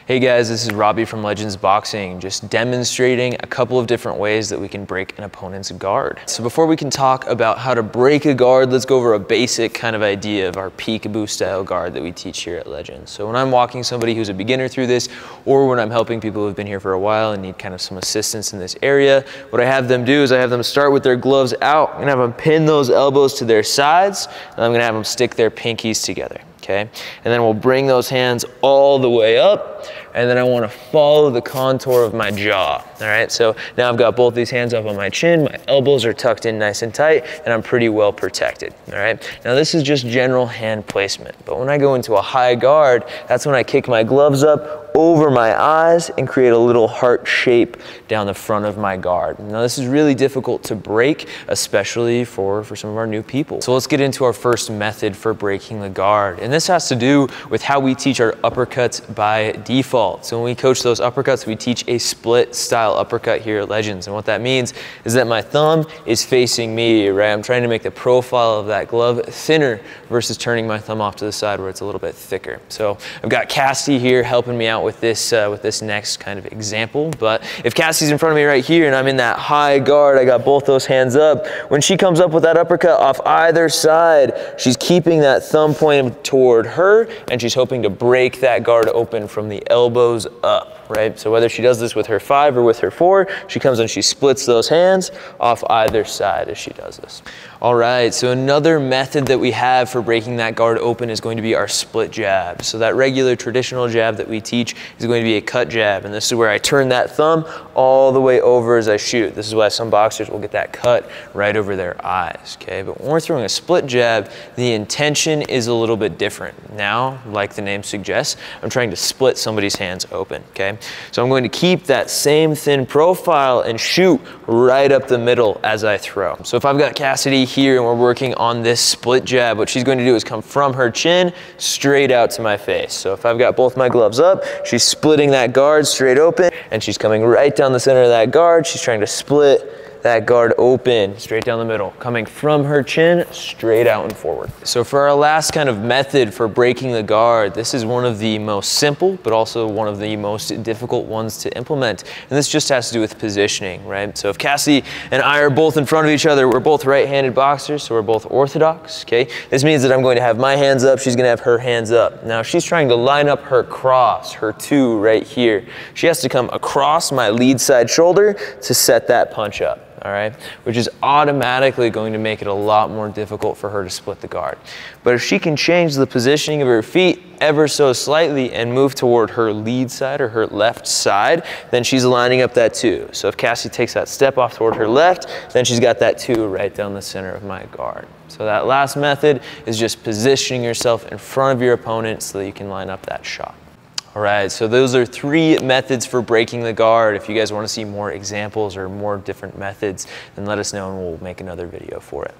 Hey guys, this is Robby from Legends Boxing, just demonstrating a couple of different ways that we can break an opponent's guard. So before we can talk about how to break a guard, let's go over a basic kind of idea of our peekaboo style guard that we teach here at Legends. So when I'm walking somebody who's a beginner through this, or when I'm helping people who've been here for a while and need kind of some assistance in this area, what I have them do is I have them start with their gloves out. I'm gonna have them pin those elbows to their sides, and I'm gonna have them stick their pinkies together. Okay, and then we'll bring those hands all the way up, and then I want to follow the contour of my jaw. All right, so now I've got both these hands up on my chin, my elbows are tucked in nice and tight, and I'm pretty well protected. All right, now this is just general hand placement, but when I go into a high guard, that's when I kick my gloves up over my eyes and create a little heart shape down the front of my guard. Now this is really difficult to break, especially for some of our new people. So let's get into our first method for breaking the guard. And this has to do with how we teach our uppercuts by default. So when we coach those uppercuts, we teach a split style uppercut here at Legends. And what that means is that my thumb is facing me, right? I'm trying to make the profile of that glove thinner versus turning my thumb off to the side where it's a little bit thicker. So I've got Cassie here helping me out with this next kind of example. But if Cassie's in front of me right here and I'm in that high guard, I got both those hands up. When she comes up with that uppercut off either side, she's keeping that thumb pointed toward her, and she's hoping to break that guard open from the elbows up, right? So whether she does this with her 5 or with her 4, she comes and she splits those hands off either side as she does this. All right, so another method that we have for breaking that guard open is going to be our split jab. So that regular traditional jab that we teach is going to be a cut jab, and this is where I turn that thumb all the way over as I shoot. This is why some boxers will get that cut right over their eyes, okay? But when we're throwing a split jab, the intention is a little bit different. Now, like the name suggests, I'm trying to split somebody's hands open, okay? So I'm going to keep that same thin profile and shoot right up the middle as I throw. So if I've got Cassidy here and we're working on this split jab, what she's going to do is come from her chin straight out to my face. So if I've got both my gloves up, she's splitting that guard straight open, and she's coming right down the center of that guard. She's trying to split that guard open straight down the middle, coming from her chin straight out and forward. So for our last kind of method for breaking the guard, this is one of the most simple, but also one of the most difficult ones to implement. And this just has to do with positioning, right? So if Cassie and I are both in front of each other, we're both right-handed boxers, so we're both orthodox, okay? This means that I'm going to have my hands up, she's gonna have her hands up. Now she's trying to line up her cross, her 2 right here. She has to come across my lead side shoulder to set that punch up. All right, which is automatically going to make it a lot more difficult for her to split the guard. But if she can change the positioning of her feet ever so slightly and move toward her lead side or her left side, then she's lining up that 2. So if Cassie takes that step off toward her left, then she's got that 2 right down the center of my guard. So that last method is just positioning yourself in front of your opponent so that you can line up that shot. All right, so those are 3 methods for breaking the guard. If you guys want to see more examples or more different methods, then let us know and we'll make another video for it.